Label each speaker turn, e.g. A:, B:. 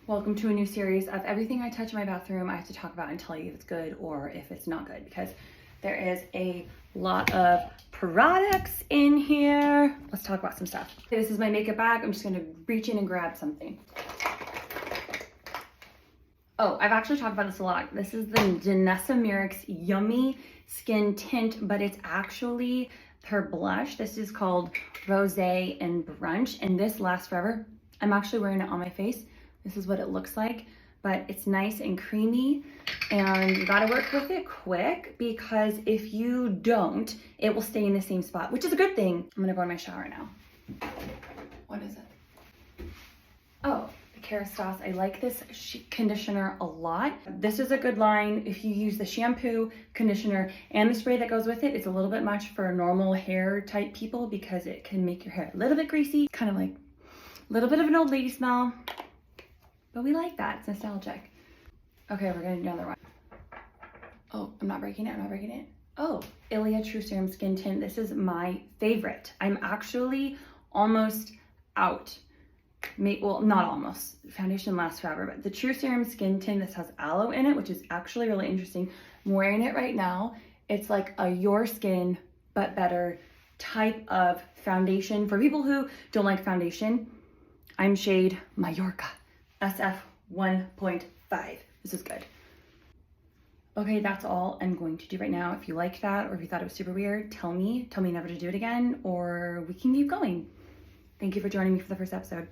A: Welcome to a new series of everything I touch in my bathroom I have to talk about and tell you if it's good or if it's not good, because there is a lot of products in here. Let's talk about some stuff. Okay, this is my makeup bag. I'm just gonna reach in and grab something. Oh, I've actually talked about this a lot. This is the Danessa Myricks Yummy Skin Tint, but it's actually her blush. This is called Rosé and Brunch, and this lasts forever. I'm actually wearing it on my face. This is what it looks like, but it's nice and creamy, and you gotta work with it quick, because if you don't, it will stay in the same spot, which is a good thing. I'm gonna go in my shower now. What is it? Oh, the Kerastase. I like this conditioner a lot. This is a good line if you use the shampoo, conditioner, and the spray that goes with it. It's a little bit much for normal hair type people because it can make your hair a little bit greasy, kind of like a little bit of an old lady smell. But we like that, it's nostalgic. Okay, we're gonna do another one. Oh, I'm not breaking it. Oh, Ilia True Serum Skin Tint. This is my favorite. I'm actually almost out. Well, not almost. Foundation lasts forever, but the True Serum Skin Tint, this has aloe in it, which is actually really interesting. I'm wearing it right now. It's like a your skin, but better type of foundation. For people who don't like foundation, I'm shade Mallorca. SF 1.5. This is good. Okay, that's all I'm going to do right now. If you liked that or if you thought it was super weird, tell me never to do it again, or we can keep going. Thank you for joining me for the first episode.